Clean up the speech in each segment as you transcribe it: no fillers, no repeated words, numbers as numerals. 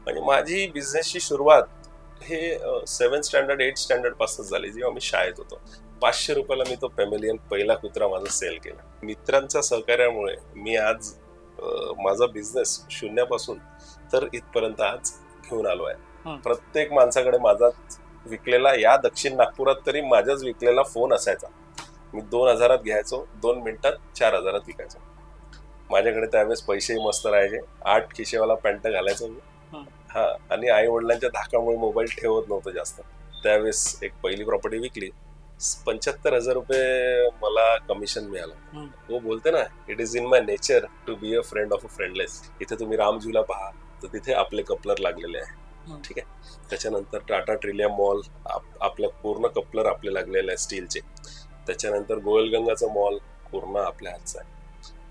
म्हणजे माझी बिझनेसची सुरुवात हे 7th स्टँडर्ड 8th स्टँडर्ड पासून झाली, जेव्हा मी शाळेत होतो. 500 रुपयाला मी तो पॅमेलियन पहिला कुत्रा माझा सेल केला. मित्रांच्या सहकार्यामुळे मी आज माझा बिझनेस शून्यापासून तर इथपर्यंत आज घेऊन आलो आहे. प्रत्येक माणसाकडे माझा विकलेला, या दक्षिण नागपुरात तरी माझ्याच विकलेला फोन असायचा. मी 2000 घ्यायचो, 2 मिनिटात 4000 विकायचो. माझ्याकडे त्यावेळेस पैसेही मस्त राहायचे. 8 खिशेवाला पॅन्ट घालायचो मी. हा, आणि आई वडिलांच्या धाकामुळे मोबाईल ठेवत नव्हतं जास्त. त्यावेळेस एक पहिली प्रॉपर्टी विकली, 75,000 रुपये मला कमिशन मिळालं. वो बोलते ना, it is in my nature to be a friend of a friendless. इथे तुम्ही रामजूला पहा तर तिथे आपले कपलर लागलेले आहे. ठीक आहे. त्याच्यानंतर टाटा ट्रिलियम मॉल, आपलं पूर्ण कपलर आपले लागलेले आहे स्टीलचे. त्याच्यानंतर गोयलगंगाचं मॉल पूर्ण आपल्या हातचं आहे.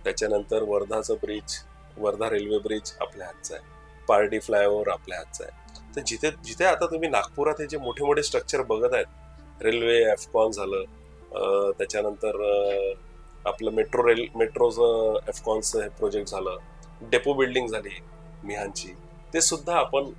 त्याच्यानंतर वर्धाचं ब्रिज, वर्धा रेल्वे ब्रिज आपल्या हातचं आहे. पार्टी फ्लायओव्हर आपल्या हातचं आहे. तर जिथे जिथे आता तुम्ही नागपुरात हे जे मोठे मोठे स्ट्रक्चर बघत आहेत, रेल्वे एफकॉन झालं, त्याच्यानंतर आपलं मेट्रोचं एफकॉनचं हे प्रोजेक्ट झालं, डेपो बिल्डिंग झाली मिहानची, ते सुद्धा आपण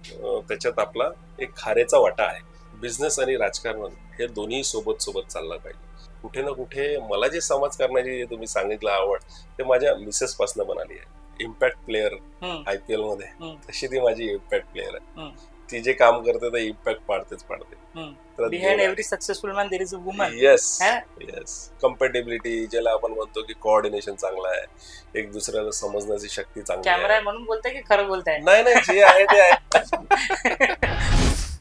त्याच्यात आपला एक खारेचा वाटा आहे. बिझनेस आणि राजकारण हे दोन्ही सोबत सोबत चाललं पाहिजे. कुठे ना कुठे मला जे समाजकारणाची तुम्ही सांगितलं आवड, ते माझ्या मिसेस पासून पण आली आहे. इम्पॅक्ट प्लेअर IPL मध्ये, तशी ती माझी इम्पॅक्ट प्लेअर आहे. ती जे काम करते ते इम्पॅक्ट पाडतेच पाडते. Behind every successful man there is a woman. Yes compatibility, ज्याला आपण म्हणतो की कोऑर्डिनेशन चांगला आहे, एक दुसऱ्याला समजण्याची शक्ती चांगली आहे. कॅमेरा म्हणून बोलताय की खरं बोलताय? नाही नाही, जे आहे ते आहे.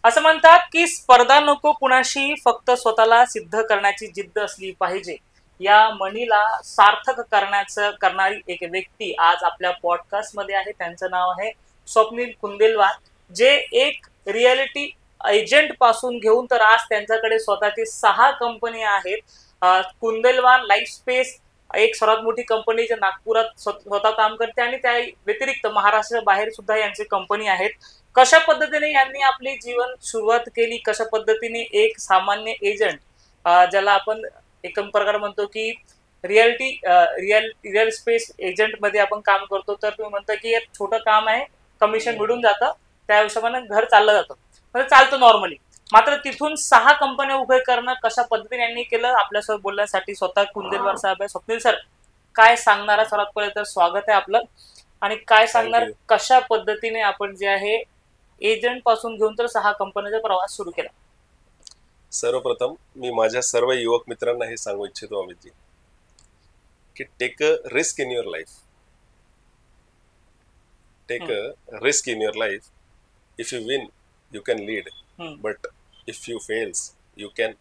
असं म्हणतात की स्पर्धा नको कुणाशी, फक्त स्वतःला सिद्ध करण्याची जिद्द असली पाहिजे. या म्हणीला सार्थक करणारी एक व्यक्ती आज आपल्या पॉडकास्ट मध्ये आहे. त्यांचं नाव आहे स्वप्नील कुंदेलवार, जे एक रियालिटी एजंट पासून घेऊन तर आज त्यांच्याकडे स्वतःची 6 कंपनी आहेत. कुंदेलवार लाईफ स्पेस एक सर्वात मोठी कंपनी जे नागपुरात स्वतः काम करते, आणि त्या व्यतिरिक्त महाराष्ट्र बाहेर सुद्धा यांची कंपनी आहेत. कशा पद्धतीने यांनी आपली जीवन सुरुवात केली, कशा पद्धतीने एक सामान्य एजंट, ज्याला आपण एक प्रकार म्हणतो की रिअल स्पेस एजंट मध्ये आपण काम करतो, तर तुम्ही म्हणता की एक छोटं काम आहे, कमिशन मिळून जातं, त्या हिशोबाने घर चाललं जातं, म्हणजे चालतं नॉर्मली. मात्र तिथून 6 कंपन्या उभे करणं कशा पद्धतीने यांनी केलं, आपल्यासोबत बोलण्यासाठी स्वतः कुंदेलवार साहेब आहे. स्वप्नील सर, काय सांगणार? सर्वात पहिले तर स्वागत आहे आपलं. आणि काय सांगणार, कशा पद्धतीने आपण जे आहे एजंट पासून घेऊन तर 6 कंपन्यांचा प्रवास सुरू केला? सर्वप्रथम मी माझ्या सर्व युवक मित्रांना हे सांगू इच्छितो अमितजी, की take a risk in your life. Take a risk in your life. If you win you can lead, but if you fails you can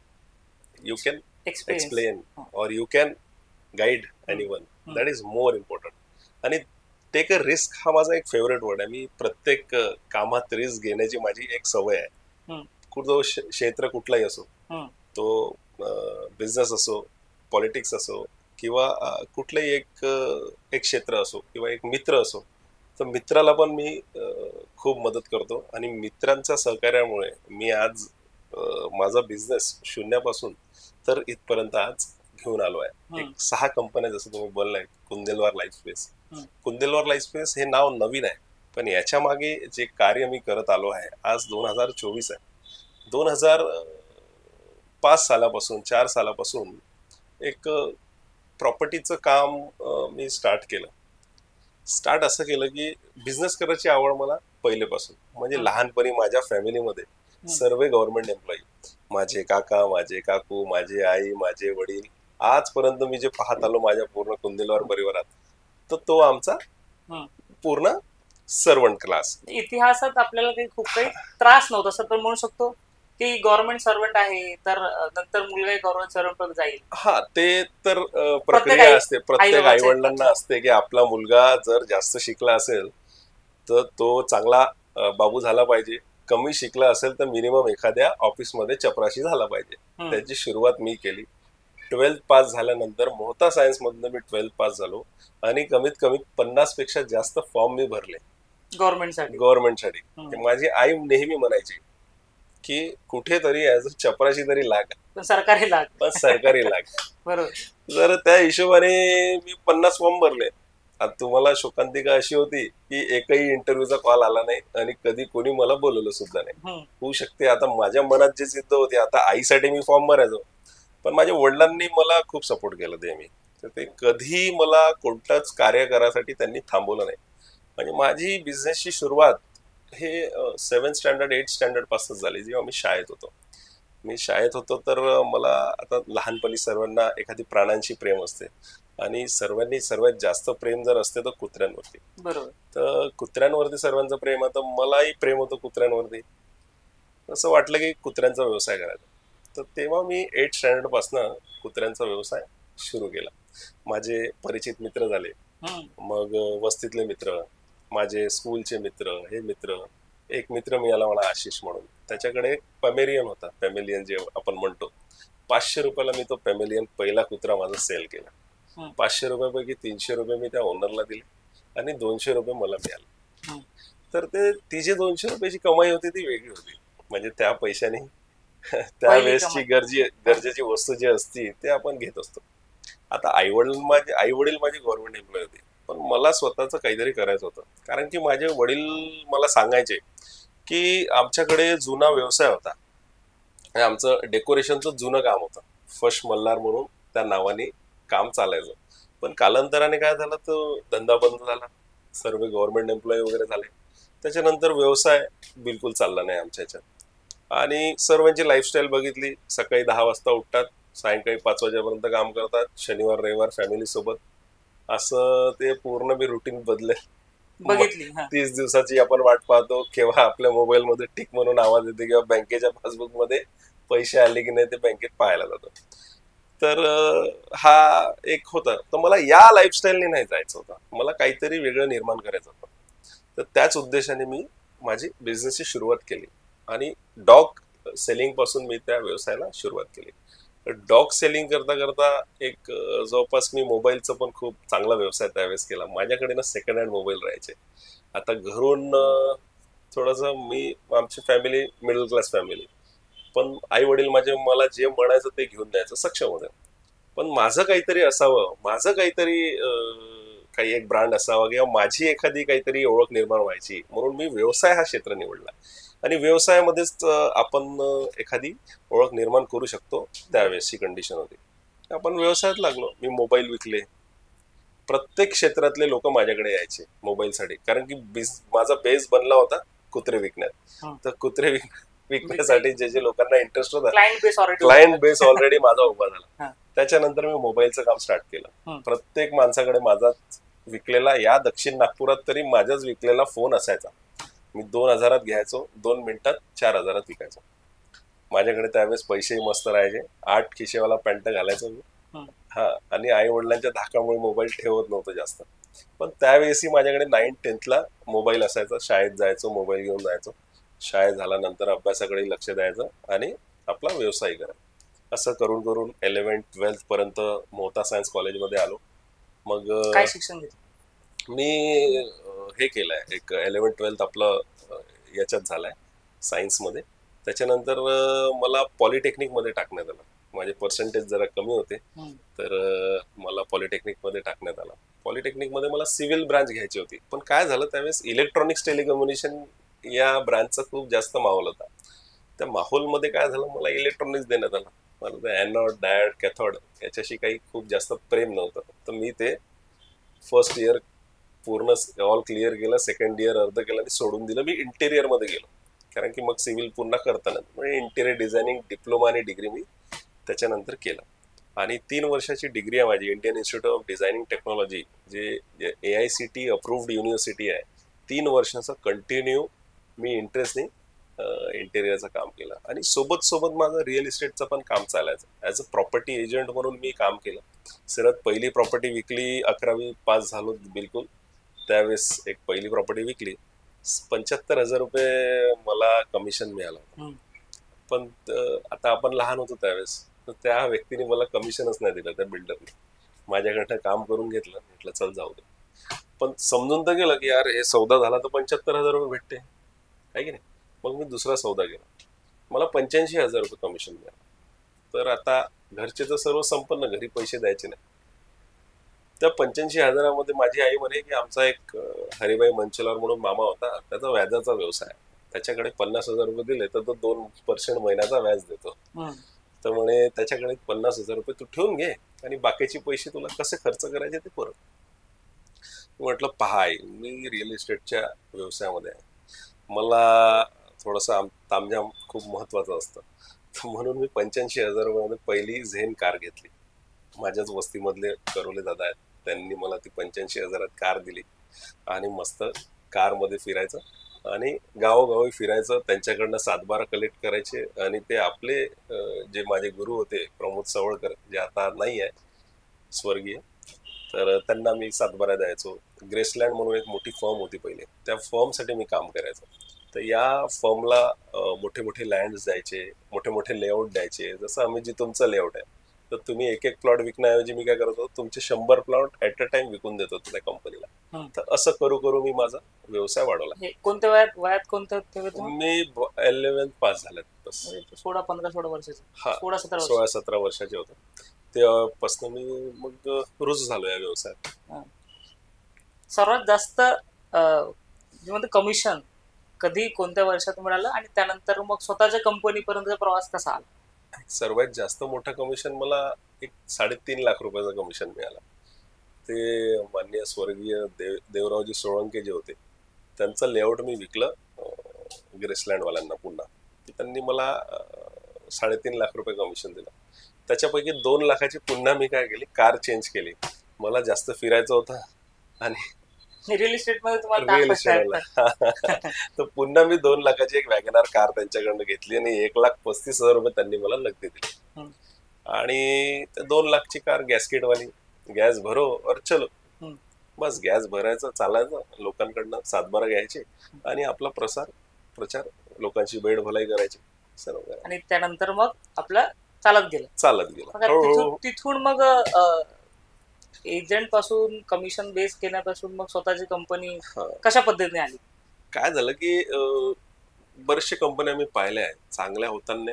explain or you can guide anyone. That is more important. आणि take a risk हा माझा एक favourite word आहे. मी प्रत्येक कामात risk घेण्याची माझी एक सवय आहे. कुठं क्षेत्र कुठलाही असो, तो बिझनेस असो, पॉलिटिक्स असो, किंवा कुठलंही एक क्षेत्र असो, किंवा एक मित्र असो, तर मित्राला पण मी खूप मदत करतो. आणि मित्रांच्या सहकार्यामुळे मी आज माझा बिझनेस शून्यापासून तर इथपर्यंत आज घेऊन आलो आहे. एक 6 कंपन्या, जसं तुम्ही बोललाय, कुंदेलवार लाईफ स्पेस. कुंदेलवार लाईफ स्पेस हे नाव नवीन आहे, पण याच्या मागे जे कार्य मी करत आलो आहे, आज 2024 आहे. 2005 सालापासून 4 सालापासून एक प्रॉपर्टीचं काम मी स्टार्ट असं केलं की बिझनेस करायची आवड मला पहिलेपासून. म्हणजे लहानपणी माझ्या फॅमिलीमध्ये सर्व गव्हर्नमेंट एम्प्लॉई, माझे काका, माझे काकू, माझे आई, माझे वडील, आजपर्यंत मी जे पाहत आलो माझ्या पूर्ण कुंदेलवार परिवारात, तर तो आमचा पूर्ण सर्वंट क्लास. इतिहासात आपल्याला खूप काही त्रास नव्हता असं पण म्हणू शकतो की गव्हर्नमेंट सर्वंट आहे, तर नंतर मुलगा गव्हर्नमेंट सर्वंट जाईल. हा, ते तर प्रक्रिया असते, प्रत्येक आई वडिलांना असते की आपला मुलगा जर जास्त शिकला असेल तर तो चांगला बाबू झाला पाहिजे, कमी शिकला असेल तर मिनिमम एखाद्या ऑफिसमध्ये चपराशी झाला पाहिजे. त्याची सुरुवात मी केली. 12th पास झाल्यानंतर मोहता सायन्स मधनं मी 12th पास झालो, आणि कमीत कमी 50 पेक्षा जास्त फॉर्म मी भरले गव्हर्नमेंटसाठी. माझी आई नेहमी म्हणायची की कुठेतरी ऍज अ चपराशी तरी लाग, पण सरकारी लाग. बरोबर. तर त्या हिशोबाने मी 50 फॉर्म भरले. आता तुम्हाला शोकांतिका अशी होती की एकही इंटरव्ह्यूचा कॉल आला नाही आणि कधी कोणी मला बोलवलं सुद्धा नाही. होऊ शकते आता माझ्या मनात जी जिद्द होती, आता आईसाठी मी फॉर्म भरायचो, पण माझ्या वडिलांनी मला खूप सपोर्ट केलं नेहमी. तर ते कधी मला कोणतंच कार्य करायसाठी त्यांनी थांबवलं नाही. म्हणजे माझी बिझनेसची सुरुवात हे 7th स्टँडर्ड 8th स्टँडर्ड पासून झाली, जेव्हा मी शाळेत होतो. मी शाळेत होतो तर मला आता लहानपणी सर्वांना एखादी प्राण्यांशी प्रेम असते आणि सर्वांनी सर्वात जास्त प्रेम जर असते तर कुत्र्यांवरती. बरोबर. तर कुत्र्यांवरती सर्वांचं प्रेम होतं, मलाही प्रेम होतं कुत्र्यांवरती. असं वाटलं की कुत्र्यांचा व्यवसाय करायचा. तर तेव्हा मी 8th स्टँडर्ड पासून कुत्र्यांचा व्यवसाय सुरू केला. माझे परिचित मित्र झाले, मग वस्तीतले मित्र, माझे स्कूलचे मित्र, हे मित्र. एक मित्र मिळाला मला आशिष म्हणून, त्याच्याकडे एक पमेलियन होता, पॅमेलियन जे आपण म्हणतो. 500 रुपयाला मी तो पॅमेलियन पहिला कुत्रा माझा सेल केला. 500 रुपयापैकी 300 रुपये मी त्या ओनरला दिले आणि 200 रुपये मला मिळाले. तर ते ती जी 200 रुपयाची कमाई होती ती वेगळी होती. म्हणजे त्या पैशाने त्यावेळेसची गरजेची वस्तू जी असती ते आपण घेत असतो. आता आई वडील माझे गव्हर्नमेंट एम्प्लॉय होते, पण मला स्वतःचं काहीतरी करायचं होतं. कारण की माझे वडील मला सांगायचे की आमच्याकडे जुना व्यवसाय होता, आमचं डेकोरेशनचं जुनं काम होतं, फर्स्ट मल्हार म्हणून त्या नावाने काम चालायचं. पण कालांतराने काय झालं, तो धंदा बंद झाला, सर्व गव्हर्नमेंट एम्प्लॉय वगैरे झाले. त्याच्यानंतर व्यवसाय बिलकुल चालला नाही आमच्या ह्याच्यात. आणि सर्वांची लाईफस्टाईल बघितली, सकाळी 10 वाजता उठतात, सायंकाळी 5 वाजेपर्यंत काम करतात, शनिवार रविवार फॅमिली सोबत. असं ते पूर्ण मी रुटीन बघितली. 30 दिवसाची आपण वाट पाहतो केव्हा आपल्या मोबाईल मध्ये टिक म्हणून आवाज येते किंवा बँकेच्या पासबुक मध्ये पैसे आले की नाही ते बँकेत पाहायला जातो. तर हा एक होता. तर मला या लाईफस्टाईलने नाही जायचं होतं, मला काहीतरी वेगळं निर्माण करायचं होतं. तर त्याच उद्देशाने मी माझी बिझनेसची सुरुवात केली आणि डॉग सेलिंग पासून मी त्या व्यवसायाला सुरुवात केली. डॉग सेलिंग करता करता एक जवळपास मी मोबाईलचा पण खूप चांगला व्यवसाय त्यावेळेस केला. माझ्याकडे ना सेकंड हँड मोबाईल राहायचे. आता घरून थोडंसं आमची फॅमिली मिडल क्लास फॅमिली, पण आई वडील माझे मला जे म्हणायचं ते घेऊन द्यायचं सक्षम होते. पण माझं काहीतरी असावं, माझं काहीतरी काही एक ब्रँड असावा किंवा माझी एखादी काहीतरी ओळख निर्माण व्हायची, म्हणून मी व्यवसाय हा क्षेत्र निवडला. आणि व्यवसायामध्येच आपण एखादी ओळख निर्माण करू शकतो, त्यावेळेसची कंडिशन होती. आपण व्यवसायात लागलो, मी मोबाईल विकले. प्रत्येक क्षेत्रातले लोक माझ्याकडे यायचे मोबाईलसाठी, कारण की माझा बेस बनला होता कुत्रे विकण्यात. तर कुत्रे विकण्यासाठी जे लोकांना इंटरेस्ट होता, क्लायंट बेस ऑलरेडी माझा उभा झाला. त्याच्यानंतर मी मोबाईलचं काम स्टार्ट केलं. प्रत्येक माणसाकडे माझा विकलेला, या दक्षिण नागपुरात तरी माझाच विकलेला फोन असायचा. मी 2000 घ्यायचो, 2 मिनिटात 4000 विकायचो. माझ्याकडे त्यावेळेस पैसेही मस्त राहायचे, 8 खिशेवाला पॅन्ट घालायचो मी. हा, आणि आई वडिलांच्या धाकामुळे मोबाईल ठेवत नव्हतं जास्त. पण त्यावेळेसही माझ्याकडे 9th-10th मोबाईल असायचा. शाळेत जायचो, मोबाईल घेऊन जायचो. शाळेत झाल्यानंतर अभ्यासाकडे लक्ष द्यायचं आणि आपला व्यवसाय करायचा. असं करून करून 11th-12th पर्यंत मोहता सायन्स कॉलेजमध्ये आलो. मग काय शिक्षण घेतलं? मी हे केलंय, एक 11th-12th आपलं याच्यात झालंय सायन्समध्ये. त्याच्यानंतर मला पॉलिटेक्निकमध्ये टाकण्यात आलं. माझे पर्सेंटेज जरा कमी होते, तर मला पॉलिटेक्निकमध्ये टाकण्यात आलं. पॉलिटेक्निकमध्ये मला सिव्हिल ब्रांच घ्यायची होती, पण काय झालं, त्यावेळेस इलेक्ट्रॉनिक्स टेलिकम्युनिकेशन या ब्रांचचा खूप जास्त माहोल होता. त्या माहोलमध्ये काय झालं, मला इलेक्ट्रॉनिक्स देण्यात आलं. मला ते ॲनॉड डायोड कॅथोड याच्याशी काही खूप जास्त प्रेम नव्हतं. तर मी ते फर्स्ट इयर पूर्ण ऑल क्लिअर केलं, सेकंड इयर अर्ध केलं आणि सोडून दिलं. मी इंटेरियरमध्ये गेलो, कारण की मग सिव्हिल पुन्हा करताना म्हणजे इंटेरियर डिझायनिंग डिप्लोमा आणि डिग्री मी त्याच्यानंतर केलं. आणि 3 वर्षाची डिग्री आहे माझी, Indian institute of designing technology, जे AICTE अप्रूव्ड युनिव्हर्सिटी आहे. 3 वर्षाचं कंटिन्यू मी इंटरेस्टने इंटेरियरचं काम केलं. आणि सोबत माझं रिअल इस्टेटचं पण काम चालायचं. ॲज अ प्रॉपर्टी एजंट म्हणून मी काम केलं. सरत पहिली प्रॉपर्टी विकली, 11वी पास झालो बिलकुल. त्यावेळेस एक पहिली प्रॉपर्टी विकली, 75,000 रुपये मला कमिशन मिळालं होतं. पण आता आपण लहान होतो त्यावेळेस, तर त्या व्यक्तीने मला कमिशनच नाही दिलं. त्या बिल्डरने माझ्याकडनं काम करून घेतलं. म्हटलं चल जाऊ दे. पण समजून तर गेलं की यार हे सौदा झाला तर 75,000 रुपये भेटते, आहे की नाही. मग मी दुसरा सौदा केला, मला 85,000 रुपये कमिशन मिळालं. तर आता घरचे तर सर्व संपन्न, घरी पैसे द्यायचे नाही. त्या 85,000मध्ये माझी आई म्हणे की आमचा एक हरिभाई मंचलार म्हणून मामा होता, त्याचा व्याजाचा व्यवसाय, त्याच्याकडे 50,000 रुपये दिले तर तो 2% महिन्याचा व्याज देतो. तर म्हणे त्याच्याकडे 50,000 रुपये तू ठेवून घे आणि बाकीचे पैसे तुला कसे खर्च करायचे ते परत. म्हटलं पहा आई, मी रिअल इस्टेटच्या व्यवसायामध्ये आहे, मला थोडंसं तामझाम खूप महत्वाचं असतं, तर म्हणून मी 85,000 रुपयामध्ये पहिली झेन कार घेतली. माझ्याच वस्तीमधले करोले दादा आहेत, त्यांनी मला ती 85,000 कार दिली आणि मस्त कारमध्ये फिरायचं आणि गावोगावी फिरायचं, त्यांच्याकडनं सातबारा कलेक्ट करायचे. आणि ते आपले जे माझे गुरु होते प्रमोद सवळकर, जे आता नाही आहे, स्वर्गीय, तर त्यांना मी सातबारा द्यायचो. ग्रेसलँड म्हणून एक मोठी फर्म होती पहिले, त्या फर्मसाठी मी काम करायचो. तर या फर्मला मोठे मोठे लँड द्यायचे, मोठे मोठे लेआउट द्यायचे. जसं आम्ही जी तुमचं लेआउट आहे, तर तुम्ही एक एक प्लॉट विकण्याऐवजी मी काय करतो, तुमचे 100 प्लॉट ऍट अ टाइम विकून देतो त्या कंपनीला. तर असं करू करू मी माझा व्यवसाय वाढवला. कोणत्या वयात कोणत्या मी 11th पास झाल्यात बस. 16-15 वर्षाचे. हा, 16-17 वर्षाचे होतो तेव्हापासून मी मग रुजू झालो या व्यवसायात. सर्वात जास्त म्हणजे कमिशन कधी कोणत्या वर्षात मिळालं आणि त्यानंतर मग स्वतःच्या कंपनीपर्यंतचा प्रवास कसा आला? सर्वात जास्त मोठं कमिशन मला एक 3.5 लाख रुपयाचं कमिशन मिळालं. ते माननीय स्वर्गीय देवरावजी सोळंके जे होते, त्यांचं लेआउट मी विकलं ग्रेसलँडवाल्यांना पुन्हा. त्यांनी मला 3.5 लाख रुपये कमिशन दिलं. त्याच्यापैकी 2 लाखाची पुन्हा मी काय केली, कार चेंज केली. मला जास्त फिरायचं होतं आणि रिअल इस्टेट मध्ये तुम्हाला तर पुन्हा मी 2 लाखाची एक वॅगनार कार त्यांच्याकडनं घेतली आणि 1,35,000 रुपये त्यांनी मला नगदी दिली. आणि 2 लाखची कार गॅसकिटवाली, गॅस भरो और चलो, बस गॅस भरायचं, चालायचं, लोकांकडनं सातबारा घ्यायचे आणि आपला प्रचार, लोकांची वेळ भलाई करायची, सर्व. आणि त्यानंतर मग आपला चालत गेला. तिथून मग एजंट पासून कमिशन बेस केल्यापासून मग स्वतःची कंपनी कशा पद्धतीने आली? काय झालं की बरेचशे कंपन्या मी पाहिल्या आहेत, चांगल्या होताना,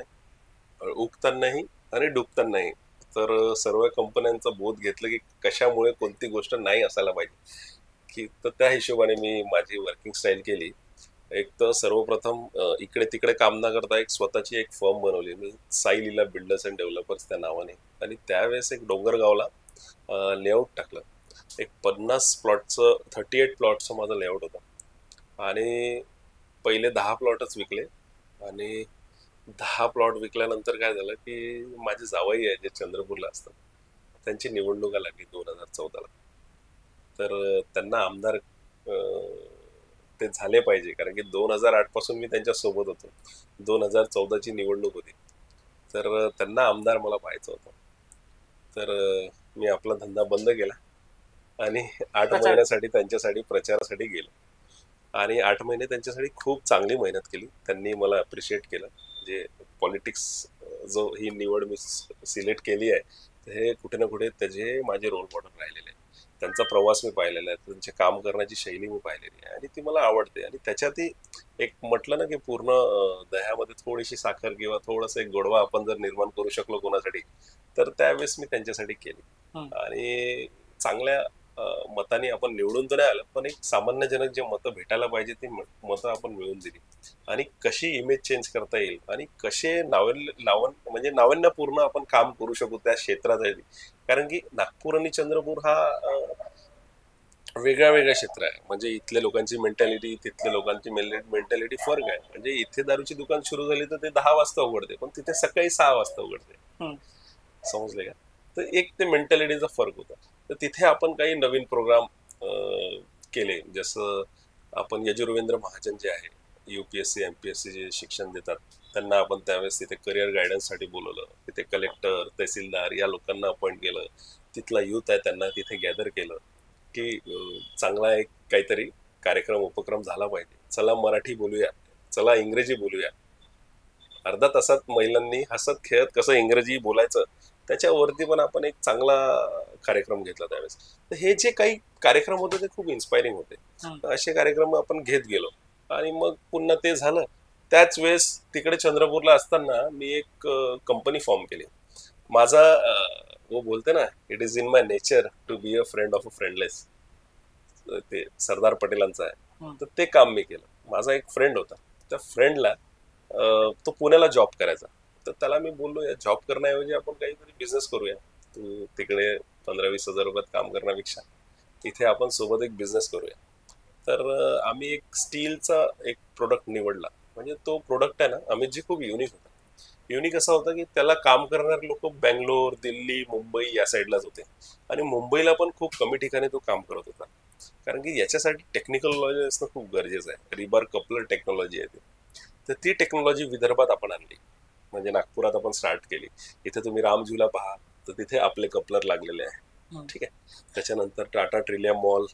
उगतानाही आणि डुबतानाही. तर सर्व कंपन्यांचा बोध घेतलं की कशामुळे कोणती गोष्ट नाही असायला पाहिजे की, तर त्या हिशोबाने मी माझी वर्किंग स्टाईल केली. एक तर सर्वप्रथम इकडे तिकडे काम न करता एक स्वतःची एक फर्म बनवली मी, साई लीला बिल्डर्स अँड डेव्हलपर्स त्या नावाने. आणि त्यावेळेस एक डोंगरगावला लेआउट टाकलं. एक 50 प्लॉटचं 38 प्लॉटचं माझं लेआउट होतं. आणि पहिले 10 प्लॉटच विकले. आणि 10 प्लॉट विकल्यानंतर काय झालं की माझे जावई आहे जे चंद्रपूरला असतात, त्यांची निवडणुका लागली 2014ला. तर त्यांना आमदार ते झाले पाहिजे, कारण की 2008 पासून मी त्यांच्या सोबत होतो. 2014ची निवडणूक होती, तर त्यांना आमदार मला पाहायचं होतं. तर मी आपला धंदा बंद केला आणि 8 महिन्यासाठी त्यांच्यासाठी प्रचारासाठी गेलो. आणि 8 महिने त्यांच्यासाठी खूप चांगली मेहनत केली. त्यांनी मला अप्रिशिएट केलं. जे पॉलिटिक्स जो ही निवड मी सिलेक्ट केली आहे, हे कुठे ना कुठे त्याचे माझे रोल मॉडेल राहिलेले आहे. त्यांचा प्रवास मी पाहिलेला आहे, त्यांचे काम करण्याची शैली मी पाहिलेली आहे आणि ती मला आवडते. आणि त्याच्यातही एक म्हटलं ना की पूर्ण दह्यामध्ये थोडीशी साखर किंवा थोडंसं एक गोडवा आपण जर निर्माण करू शकलो कोणासाठी, तर त्यावेळेस मी त्यांच्यासाठी केली. आणि चांगल्या मताने आपण निवडून तर नाही आलं, पण एक सामान्यजनक जे मतं भेटायला पाहिजे ती मतं आपण मिळवून दिली. आणि कशी इमेज चेंज करता येईल आणि कसे म्हणजे नाविन्यपूर्ण आपण काम करू शकू त्या क्षेत्रात. कारण की नागपूर आणि चंद्रपूर हा वेगळ्या वेगळ्या क्षेत्र आहे. म्हणजे इथल्या लोकांची मेंटॅलिटी, तिथल्या लोकांची मेंटॅलिटी फरक आहे. म्हणजे इथे दारूची दुकान सुरू झाली तर ते 10 वाजता उघडते, पण तिथे सकाळी 6 वाजता उघडते. समजले का? तर एक ते मेंटॅलिटीचा फरक होता. तर तिथे आपण काही नवीन प्रोग्राम केले. जसं आपण यजुर्वेंद्र महाजन जे आहे, UPSC MPSC जे शिक्षण देतात, त्यांना आपण त्यावेळेस तिथे करिअर गायडन्ससाठी बोलवलं. तिथे कलेक्टर, तहसीलदार या लोकांना अपॉइंट केलं. तिथला युथ आहे त्यांना तिथे गॅदर केलं की चांगला एक काहीतरी कार्यक्रम उपक्रम झाला पाहिजे. चला मराठी बोलूया, चला इंग्रजी बोलूया. अर्धा तासात महिलांनी हसत खेळत कसं इंग्रजी बोलायचं त्याच्यावरती पण आपण एक चांगला कार्यक्रम घेतला त्यावेळेस. तर हे जे काही कार्यक्रम होते ते खूप इन्स्पायरिंग होते. असे कार्यक्रम आपण घेत गेलो आणि मग पुन्हा ते झालं. त्याच वेळेस तिकडे चंद्रपूरला असताना मी एक कंपनी फॉर्म केली. माझा वो बोलते ना, it is in my nature to be a friend of a friendless. ते सरदार पटेलांचं आहे. तर ते काम मी केलं. माझा एक फ्रेंड होता, त्या फ्रेंडला तो पुण्याला जॉब करायचा. तर त्याला मी बोललो, या जॉब करण्याऐवजी आपण काहीतरी बिझनेस करूया. तू तिकडे 15-20 हजार रुपयात काम करण्यापेक्षा इथे आपण सोबत एक बिझनेस करूया. तर आम्ही एक स्टीलचा एक प्रोडक्ट निवडला. म्हणजे तो प्रोडक्ट आहे ना अमितजी खूप युनिक होता. युनिक असा होता की त्याला काम करणारे लोक बेंगलोर, दिल्ली, मुंबई या साईडलाच होते. आणि मुंबईला पण खूप कमी ठिकाणी तो काम करत होता. कारण की याच्यासाठी टेक्निकल नॉलेज असणं खूप गरजेचं आहे. रिबार कपलर टेक्नॉलॉजी आहे ती. तर ती टेक्नॉलॉजी विदर्भात आपण आणली. म्हणजे नागपुरात आपण स्टार्ट केली. इथे तुम्ही रामझुला पहा, तर तिथे आपले कपलर लागलेले आहे. ठीक आहे. त्याच्यानंतर टाटा ट्रिलियम मॉल,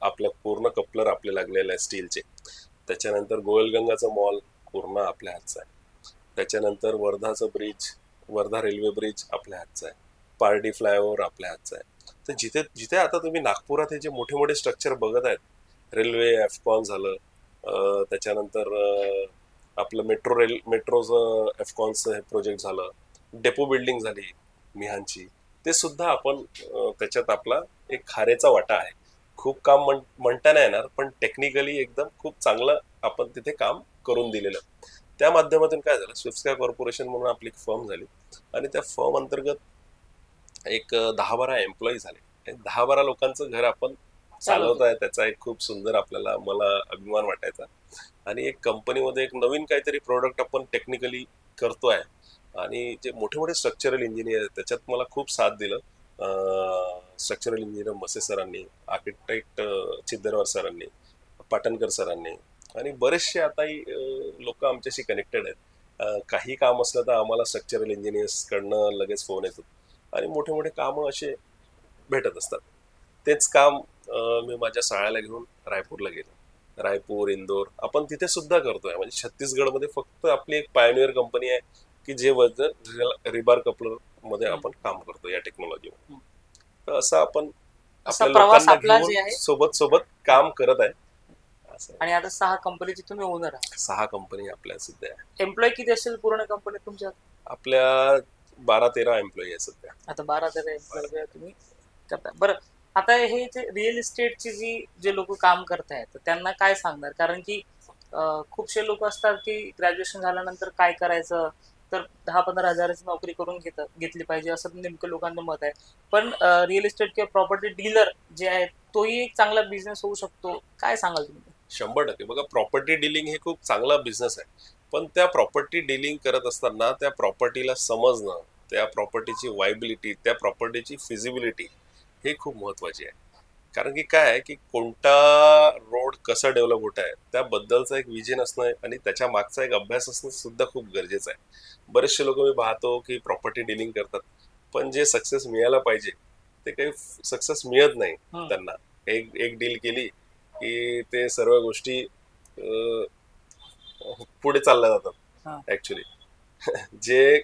आपल्या पूर्ण कपलर आपले लागलेले आहे स्टीलचे. त्याच्यानंतर गोयलगंगाचा मॉल पूर्ण आपल्या हातचा आहे. त्याच्यानंतर वर्धाचं ब्रिज, वर्धा रेल्वे ब्रिज आपल्या हातचा आहे. पारडी फ्लायओव्हर आपल्या हातचा आहे. तर जिथे जिथे आता तुम्ही नागपुरात हे जे मोठे मोठे स्ट्रक्चर बघत आहेत, रेल्वे एफकॉन झालं, त्याच्यानंतर आपलं मेट्रोचं एफकॉनचं हे प्रोजेक्ट झालं, डेपो बिल्डिंग झाली मिहानची, ते सुद्धा आपण त्याच्यात आपला एक खारेचा वाटा आहे. खूप काम म्हणता नाही येणार, पण टेक्निकली एकदम खूप चांगलं आपण तिथे काम करून दिलेलं. त्या माध्यमातून काय झालं, स्विफ्टस्काय कॉर्पोरेशन म्हणून आपली फर्म झाली. आणि त्या फर्म अंतर्गत एक 10-12 एम्प्लॉई झाले. 10-12 लोकांचं घर आपण चालवत आहे. त्याचा एक खूप सुंदर मला अभिमान वाटायचा. आणि एक कंपनीमध्ये एक नवीन काहीतरी प्रोडक्ट आपण टेक्निकली करतोय. आणि जे मोठे मोठे स्ट्रक्चरल इंजिनियर आहेत त्याच्यात मला खूप साथ दिलं. स्ट्रक्चरल इंजिनियर मसे सरांनी, आर्किटेक्ट चिद्दरवार सरांनी, पाटणकर सरांनी, आणि बरेचसे आताही लोक आमच्याशी कनेक्टेड आहेत. काही काम असलं तर आम्हाला स्ट्रक्चरल इंजिनियर्सकडनं लगेच फोन येतो आणि मोठे मोठे कामं असे भेटत असतात. तेच काम मी माझ्या साळ्याला घेऊन रायपूरला गेलो. रायपूर, इंदोर आपण तिथे सुद्धा करतोय. म्हणजे छत्तीसगडमध्ये फक्त आपली एक पायोनियर कंपनी आहे की जे रिबार कपलर मध्ये आपण काम करतो या टेक्नॉलॉजीवर. तर असं आपण आपल्या लोकांना घेऊन सोबत सोबत काम करत आहे. आणि आता 6 कंपनीचे तुम्ही ओनर आहात. 6 कंपनी आपल्या सध्या. एम्प्लॉय किती असेल पूर्ण कंपनीत तुमच्या? आपल्या 12-13 एम्प्लॉई आहे सध्या. आता 12-13 एम्प्लॉई तुम्ही करता. बरं, आता हे जे रिअल इस्टेटची जे लोक काम करतायत तर त्यांना काय सांगणार? कारण की खूपशे लोक असतात की ग्रॅज्युएशन झाल्यानंतर काय करायचं, तर 10-15 हजाराची नोकरी करून घेतली पाहिजे असं नेमकं लोकांचं मत आहे. पण रिअल इस्टेट किंवा प्रॉपर्टी डीलर जे आहे तोही एक चांगला बिझनेस होऊ शकतो. काय सांगाल तुम्ही? 100% बघा, प्रॉपर्टी डीलिंग हे खूप चांगला बिझनेस आहे. पण त्या प्रॉपर्टी डीलिंग करत असताना त्या प्रॉपर्टीला समजणं, त्या प्रॉपर्टीची वायबिलिटी, त्या प्रॉपर्टीची फिजिबिलिटी हे खूप महत्वाची आहे. कारण की काय आहे की कोणता रोड कसा डेव्हलप होत आहे त्याबद्दलचं एक विजन असणं आणि त्याच्या मागचा एक अभ्यास असणं सुद्धा खूप गरजेचं आहे. बरेचसे लोक मी पाहतो की प्रॉपर्टी डीलिंग करतात, पण जे सक्सेस मिळायला पाहिजे ते काही सक्सेस मिळत नाही त्यांना. एक डील केली की ते सर्व गोष्टी पुढे चालल्या जातात. ऍक्च्युली जे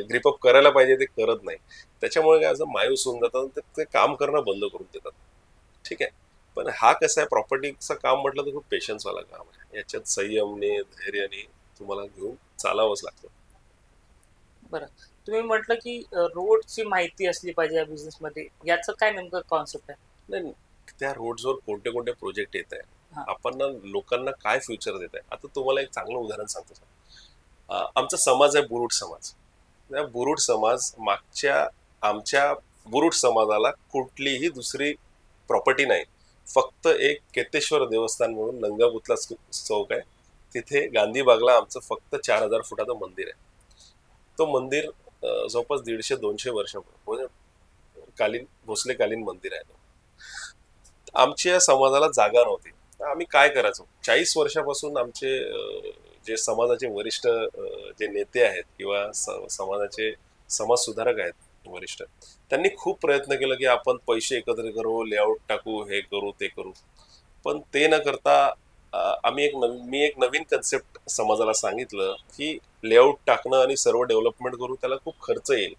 ग्रिपअप करायला पाहिजे ते करत नाही. त्याच्यामुळे काय असं मायूस होऊन जातात, ते काम करणं बंद करून देतात. ठीक आहे. पण हा कसं आहे, प्रॉपर्टीचं काम म्हटलं तर खूप पेशन्सवाला काम आहे. याच्यात संयमने, धैर्याने तुम्हाला घेऊन चालावंच लागतं. बरं, तुम्ही म्हटलं की रोडची माहिती असली पाहिजे या बिझनेस मध्ये, याचं काय नेमकं कॉन्सेप्ट आहे? नाही, त्या रोडवर कोणते कोणते प्रोजेक्ट येत आहे, आपण लोकांना काय फ्युचर देत आहे. आता तुम्हाला एक चांगलं उदाहरण सांगतो. आमचा समाज आहे बुरुड समाज. त्या बुरुड समाज मागच्या आमच्या बुरुड समाजाला कुठलीही दुसरी प्रॉपर्टी नाही. फक्त एक केतेश्वर देवस्थान म्हणून नंगापुतला चौक आहे. तिथे गांधीबागला आमचं फक्त 4000 फुटाचं मंदिर आहे. तो मंदिर जवळपास 150-200 वर्षापूर्वी भोसलेकालीन मंदिर आहे. आमच्या समाजाला जागा नव्हती. आम्ही काय करायचो, 40 वर्षापासून आमचे जे समाजाचे वरिष्ठ जे नेते आहेत किंवा समाजाचे समाजसुधारक आहेत वरिष्ठ, त्यांनी खूप प्रयत्न केला की आपण पैसे एकत्र करू, लेआउट टाकू, हे करू ते करू. पण ते न करता मी एक नवीन कन्सेप्ट समाजाला सांगितलं की लेआउट टाकणं आणि सर्व डेव्हलपमेंट करू त्याला खूप खर्च येईल.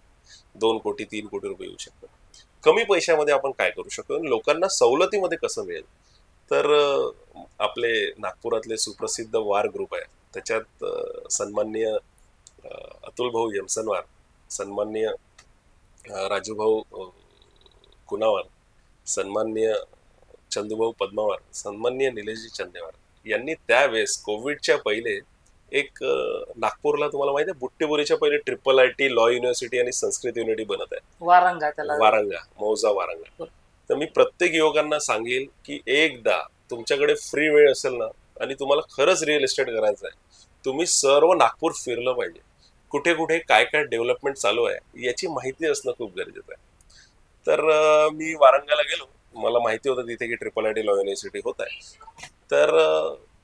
2 कोटी 3 कोटी रुपये येऊ शकतात. कमी पैशामध्ये आपण काय करू शकतो, लोकांना सवलतीमध्ये कसं मिळेल. तर आपले नागपुरातले सुप्रसिद्ध वार ग्रुप आहे, त्याच्यात सन्माननीय अतुल भाऊ यमसनवार, सन्माननीय राजूभाऊ कुनावर, सन्माननीय चंदूभाऊ पद्मावार, सन्माननीय निलेशजी चंदेवार यांनी त्यावेळेस कोविडच्या पहिले एक नागपूरला तुम्हाला माहिती आहे बुट्टीबोरीच्या पहिले IIIT लॉ युनिव्हर्सिटी आणि संस्कृत युनिव्हर्सिटी बनत आहे. वारंगा त्याला वारंगा, मौजा वारंगा. तर मी प्रत्येक युवकांना सांगेल की एकदा तुमच्याकडे फ्री वेळ असेल ना आणि तुम्हाला खरंच रिअल इस्टेट करायचं आहे, तुम्ही सर्व नागपूर फिरलं पाहिजे. कुठे कुठे काय काय डेव्हलपमेंट चालू आहे याची माहिती असणं खूप गरजेचं आहे. तर मी वारंगाला गेलो. मला माहिती होतं तिथे की IIIT लॉ युनिव्हर्सिटी होत आहे. तर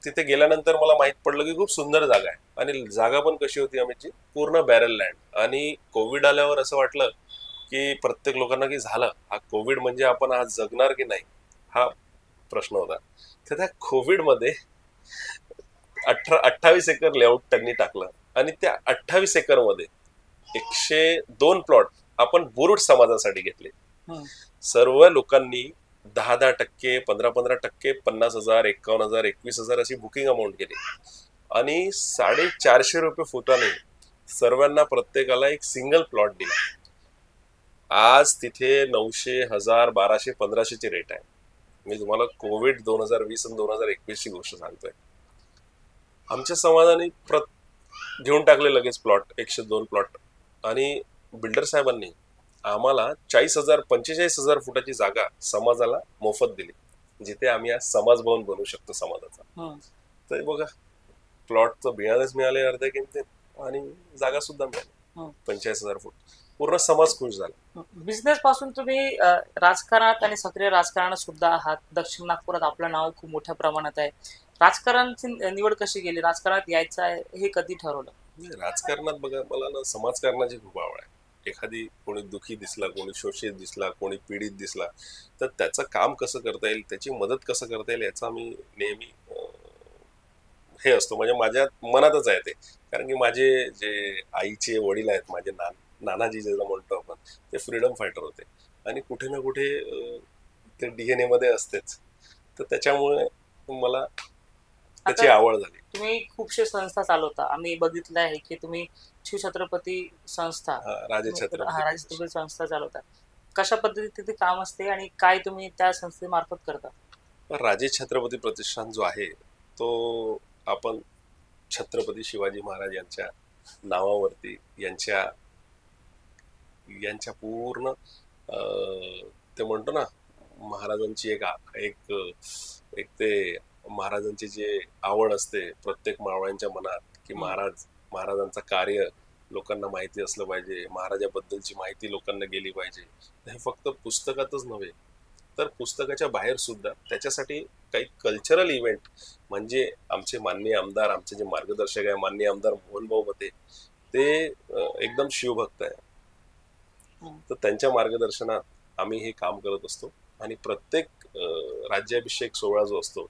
तिथे गेल्यानंतर मला माहित पडलं की खूप सुंदर जागा आहे. आणि जागा पण कशी होती अमितजी, पूर्ण बॅरल लँड. आणि कोविड आल्यावर असं वाटलं की प्रत्येक लोकांना की झालं हा कोविड म्हणजे आपण आज जगणार की नाही हा प्रश्न होता. तर त्या कोविडमध्ये 28 एकर लेआउट त्यांनी टाकलं आणि त्या 28 एकर मध्ये 102 प्लॉट आपण बुरुड समाजासाठी घेतले. सर्व लोकांनी 10% 15% 50,000 51,000 21,000 अशी बुकिंग अमाऊंट केली आणि 450 रुपये फुटाने सर्वांना प्रत्येकाला एक सिंगल प्लॉट दिला. आज तिथे 900 1000 1200 1500 ची रेट आहे. मी तुम्हाला कोविड 2020 आणि 2021 ची गोष्ट सांगतोय. आमच्या समाजाने घेऊन टाकले लगेच प्लॉट, 102 प्लॉट. आणि बिल्डर साहेबांनी आम्हाला 40,000 45,000 फुटाची जागा समाजाला मोफत दिली, जिथे आम्ही आज समाज भवन बनवू शकतो समाजाचा. तर बघा, प्लॉटचं बियाणंच मिळाले अर्ध्या किमतीत आणि जागा सुद्धा मिळाली 45,000 फूट. पूर्ण समाज खुश झाला. बिझनेस पासून तुम्ही राजकारणात आणि सक्रिय राजकारणात सुद्धा आहात. दक्षिण नागपुरात आपलं नाव खूप मोठ्या प्रमाणात आहे. राजकारणाची निवड कशी केली? राजकारणात यायचं आहे हे कधी ठरवलं? राजकारणात बघा, मला ना समाजकारणाची खूप आवड आहे. एखादी कोणी दुखी दिसला, कोणी शोषित दिसला, कोणी पीडित दिसला तर त्याचं काम कसं करता येईल, त्याची मदत कसं करता येईल याचा मी नेहमी हे असतो. म्हणजे माझ्या मनातच आहे ते. कारण की माझे जे आईचे वडील आहेत, माझे नानाजी ज्याला म्हणतो आपण, ते फ्रीडम फायटर होते आणि कुठे ना कुठे ते DNA मध्ये असतेच. तर त्याच्यामुळे मला त्याची आवड झाली. तुम्ही खूपशे संस्था चालवता. आम्ही बघितलं आहे की तुम्ही शिवछत्रपती संस्था, राजे छत्रपती संस्था चालवता. कशा पद्धतीने ते काम असते आणि काय तुम्ही त्या संस्थेमार्फत करता? राजे छत्रपती प्रतिष्ठान जो आहे तो आपण छत्रपती शिवाजी महाराज यांच्या नावावरती यांच्या पूर्ण ते म्हणतो ना, महाराजांची एक ते महाराजांची जे आवड असते प्रत्येक मावळ्यांच्या मनात की महाराजांचं कार्य लोकांना माहिती असलं पाहिजे, महाराजाबद्दलची माहिती लोकांना गेली पाहिजे. हे फक्त पुस्तकातच नव्हे तर पुस्तकाच्या बाहेर सुद्धा त्याच्यासाठी काही कल्चरल इव्हेंट, म्हणजे आमचे माननीय आमदार, आमचे जे मार्गदर्शक आहे माननीय आमदार मोहनभाऊ मते, ते एकदम शिवभक्त आहे. तर त्यांच्या मार्गदर्शनात आम्ही हे काम करत असतो. आणि प्रत्येक राज्याभिषेक सोहळा जो असतो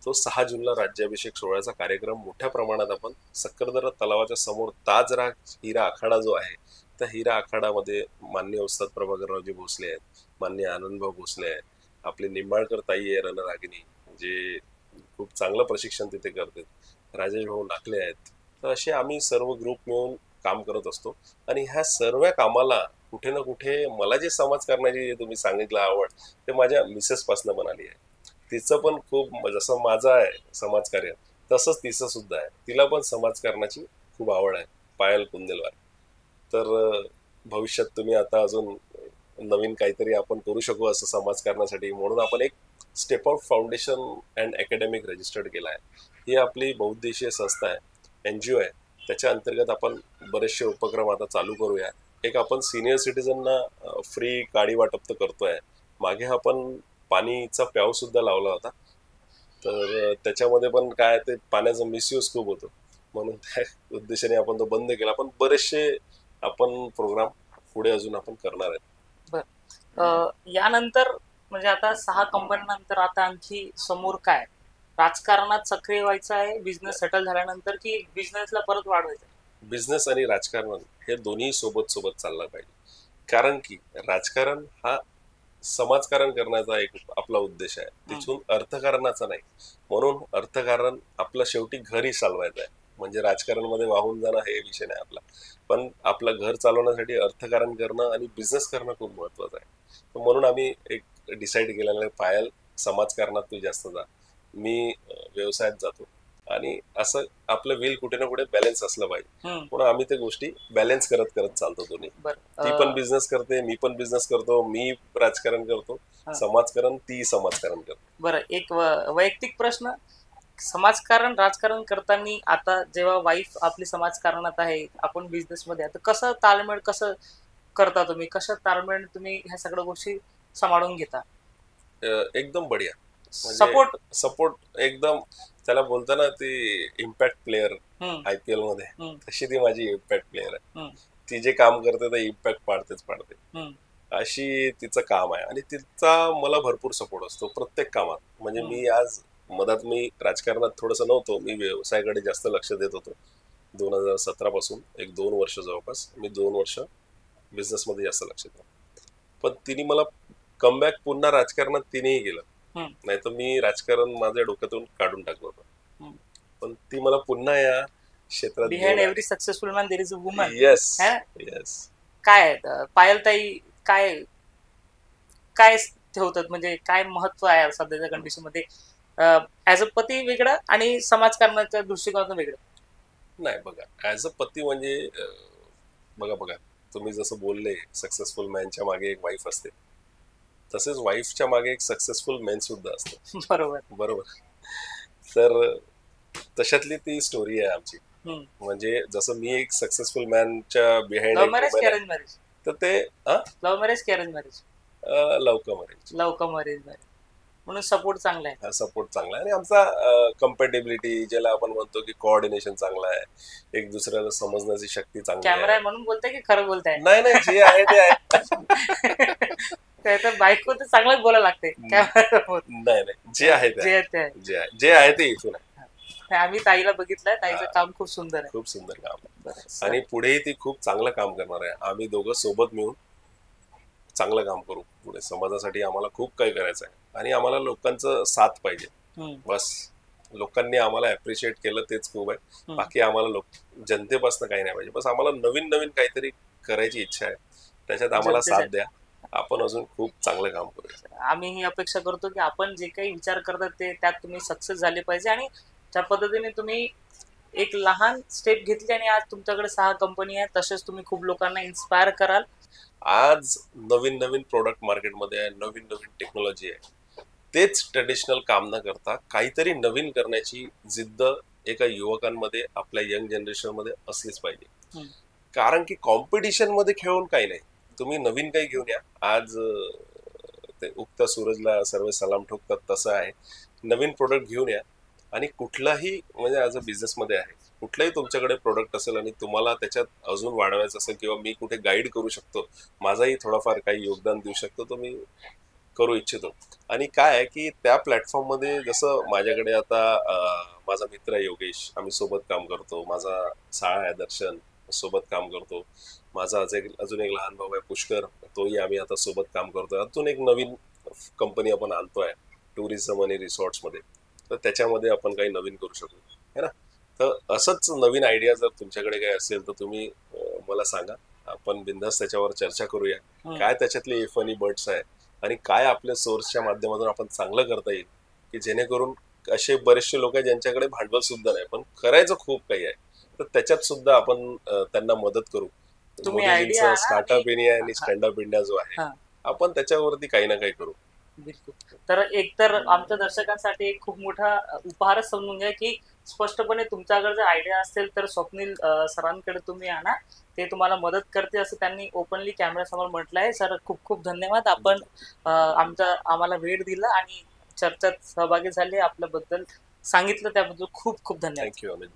तो 6 जूनला राज्याभिषेक सोहळ्याचा कार्यक्रम मोठ्या प्रमाणात आपण सक्करदरा तलावाच्या समोर ताजरा हिरा आखाडा जो आहे त्या हिरा आखाडामध्ये माननीय उस्ताद प्रभाकररावजी भोसले आहेत, माननीय आनंदभाऊ भोसले आहेत, आपले निंबाळकर ताई आहे रणरागिनी, जे खूप चांगलं प्रशिक्षण तिथे करतात, राजेश भाऊ नाकले आहेत. तर असे आम्ही सर्व ग्रुप मिळून काम करत असतो. आणि ह्या सर्व कामाला कुठे ना कुठे मला जे समाजकारणाची जे तुम्ही सांगितलं आवड, ते माझ्या मिसेस पासून पण आली आहे. तिचं पण खूप, जसं माझं आहे समाजकार्य तसंच तिचं सुद्धा आहे. तिला पण समाजकारणाची खूप आवड आहे, पायल कुंदेलवार. तर भविष्यात तुम्ही आता अजून नवीन काहीतरी आपण करू शकू असं समाजकारणासाठी, म्हणून आपण एक step out foundation and academic registered केला आहे. ही आपली बहुउद्देशीय संस्था आहे, NGO आहे. त्याच्या अंतर्गत आपण बरेचसे उपक्रम आता चालू करूया. एक आपण सिनियर सिटीजनना फ्री गाडी वाटप तर करतोय. मागे आपण पाणीचा प्याव सुद्धा लावला होता. तर त्याच्यामध्ये पण काय ते पाण्याचा मिसयूज खूप होतो, म्हणून त्या उद्देशाने आपण तो बंद केला. पण बरेचसे आपण प्रोग्राम पुढे अजून आपण करणार आहेत. यानंतर म्हणजे आता 6 कंपन्यांनंतर आता आणखी समोर काय? राजकारणात सक्रिय व्हायचं आहे बिझनेस सेटल झाल्यानंतर, की बिझनेसला परत वाढवायचं? बिझनेस आणि राजकारण हे दोन्ही सोबत सोबत चाललं पाहिजे. कारण की राजकारण हा समाजकारण करण्याचा एक आपला उद्देश आहे, तिथून अर्थकारणाचा नाही. म्हणून अर्थकारण आपलं शेवटी घरही चालवायचं आहे. म्हणजे राजकारणामध्ये वाहून जाणं हे विषय नाही आपला, पण आपलं घर चालवण्यासाठी अर्थकारण करणं आणि बिझनेस करणं खूप महत्वाचं आहे. तर म्हणून आम्ही एक डिसाईड केलेलं आहे, पायल समाजकारणात तू जास्त जा, मी व्यवसायात जातो, आणि असं आपलं व्हील कुठे ना कुठे बॅलन्स असलं पाहिजे. म्हणून आम्ही त्या गोष्टी बॅलन्स करत करत चालतो दोन्ही. ती पण बिझनेस करते, मी पण बिझनेस करतो, मी राजकारण करतो, समाजकारण, ती समाजकारण करतो. बरं, एक वैयक्तिक प्रश्न, समाजकारण राजकारण करताना आता जेव्हा वाईफ आपली समाजकारणात आहे, आपण बिझनेस मध्ये आहे, तर कसं ताळमेळ कसं करता तुम्ही, कसं ताळमेळ तुम्ही ह्या सगळ्या गोष्टी सांभाळून घेता? एकदम बढिया, सपोर्ट सपोर्ट एकदम. त्याला बोलताना ती इम्पॅक्ट प्लेअर IPL मध्ये, तशी ती माझी इम्पॅक्ट प्लेअर आहे. ती जे काम करते ते इम्पॅक्ट पाडते, अशी तिचं काम आहे. आणि तिचा मला भरपूर सपोर्ट असतो प्रत्येक कामात. म्हणजे मी आज मधात मी राजकारणात थोडंसं नव्हतो, मी व्यवसायाकडे जास्त लक्ष देत होतो. 2017 पासून 1-2 वर्ष जवळपास मी 2 वर्ष बिझनेसमध्ये जास्त लक्ष देतो. पण तिने मला कमबॅक पुन्हा राजकारणात तिनेही केलं, नाही तर मी राजकारण माझ्या डोक्यातून काढून टाकलं होतं. पण ती मला पुन्हा या क्षेत्रात. Behind every successful man there is a woman. Yes yes. काय पायलताई, काय काय ठेवतात, म्हणजे काय महत्व आहे सध्याच्या कंडिशन मध्ये ऍज अ पती वेगळं आणि समाजकारणाच्या दृष्टिकोनातून वेगळं? नाही बघा, ऍज अ पती म्हणजे बघा तुम्ही जसं बोलले सक्सेसफुल मॅनच्या मागे एक वाईफ असते, तसेच वाईफच्या मागे एक सक्सेसफुल मॅन सुद्धा असतो. बरोबर. तर तशातली ती स्टोरी आहे आमची. म्हणजे जसं मी एक सक्सेसफुल मॅनच्या बिहाइंड, लव्ह मॅरेज की अरेंज मॅरेज? तर ते लव्ह मॅरेज की अरेंज मॅरेज? लव मॅरेज म्हणून सपोर्ट चांगला आहे. सपोर्ट चांगला आहे, आणि आमचा कम्पॅटेबिलिटी ज्याला आपण म्हणतो की कोऑर्डिनेशन चांगला आहे, एक दुसऱ्याला समजण्याची शक्ती चांगली आहे. कॅमेरा आहे म्हणून बोलताय की खरं बोलताय? नाही जे आहे ते आहे. तर बायको तर चांगलंच बोलायला लागते. नाही जे आहे ते इथून आहे. आम्ही ताईला बघितलंय, ताईचं काम खूप सुंदर आहे. खूप सुंदर काम आहे, आणि पुढेही ती खूप चांगलं काम करणार आहे. आम्ही दोघं सोबत मिळून चांगलं काम करू पुढे. समाजासाठी आम्हाला खूप काही करायचं आहे, आणि आम्हाला लोकांचं साथ पाहिजे. बस लोकांनी आम्हाला अप्रिशिएट केलं तेच खूप आहे. बाकी आम्हाला जनतेपासून काही नाही पाहिजे. बस आम्हाला नवीन नवीन काहीतरी करायची इच्छा आहे, त्याच्यात आम्हाला साथ द्या. आपण अजून खूप चांगलं काम करूया. आम्ही ही अपेक्षा करतो की आपण जे काही विचार करतात ते त्यात तुम्ही सक्सेस झाले पाहिजे, आणि त्या पद्धतीने तुम्ही एक लहान स्टेप घेतली आणि आज तुमच्याकडे 6 कंपनी आहे. तसेच तुम्ही खूप लोकांना इन्स्पायर कराल. आज नवीन नवीन प्रोडक्ट मार्केटमध्ये आहे, नवीन नवीन टेक्नॉलॉजी आहे. तेच ट्रेडिशनल काम न करता काहीतरी नवीन करण्याची जिद्द एका युवकांमध्ये, आपल्या यंग जनरेशनमध्ये असलीच पाहिजे. कारण की कॉम्पिटिशन मध्ये खेळून काही नाही, तुम्ही नवीन काही घेऊन या. आज ते उगत्या सूरजला सर्व सलाम ठोकतात तसं आहे. नवीन प्रोडक्ट घेऊन या, आणि कुठलाही म्हणजे ॲज अ बिझनेसमध्ये आहे, कुठलाही तुमच्याकडे प्रोडक्ट असेल आणि तुम्हाला त्याच्यात अजून वाढवायचं असेल, किंवा मी कुठे गाईड करू शकतो, माझाही थोडाफार काही योगदान देऊ शकतो, तो मी करू इच्छितो. आणि काय आहे की त्या प्लॅटफॉर्ममध्ये जसं माझ्याकडे आता माझा मित्र आहे योगेश, आम्ही सोबत काम करतो. माझा साळा आहे दर्शन, सोबत काम करतो. माझा अजून एक लहान भाऊ आहे पुष्कर, तोही आम्ही आता सोबत काम करतोय. अजून एक नवीन कंपनी आपण आणतोय टुरिझम आणि रिसॉर्ट्समध्ये, तर त्याच्यामध्ये आपण काही नवीन करू शकतो, है ना. तर असंच नवीन आयडिया जर तुमच्याकडे काही असेल तर तुम्ही मला सांगा, आपण बिंदास त्याच्यावर चर्चा करूया. काय त्याच्यातले इफ आणि बट्स आहे, आणि काय आपल्या सोर्सच्या माध्यमातून आपण चांगलं करता येईल, की जेणेकरून असे बरेचसे लोक आहेत ज्यांच्याकडे भांडवल सुद्धा नाही पण करायचं खूप काही आहे, तर त्याच्यात सुद्धा आपण त्यांना मदत करू. मोदीजींचा स्टार्टअप इंडिया आणि स्टँडअप इंडिया जो आहे, आपण त्याच्यावरती काही ना काही करू. बिलकुल. तर एकतर आमच्या दर्शकांसाठी एक खूप मोठा उपहारच समजून घ्या की स्पष्टपणे तुमच्याकडे जर आयडिया असेल तर स्वप्नील सरांकडे तुम्ही आणा, ते तुम्हाला मदत करते असं त्यांनी ओपनली कॅमेऱ्यासमोर म्हटलं आहे. सर खूप खूप धन्यवाद, आपण आम्हाला वेळ दिला आणि चर्चेत सहभागी झाले, आपल्याबद्दल सांगितलं त्याबद्दल खूप खूप धन्यवाद. थँक्यू अमित.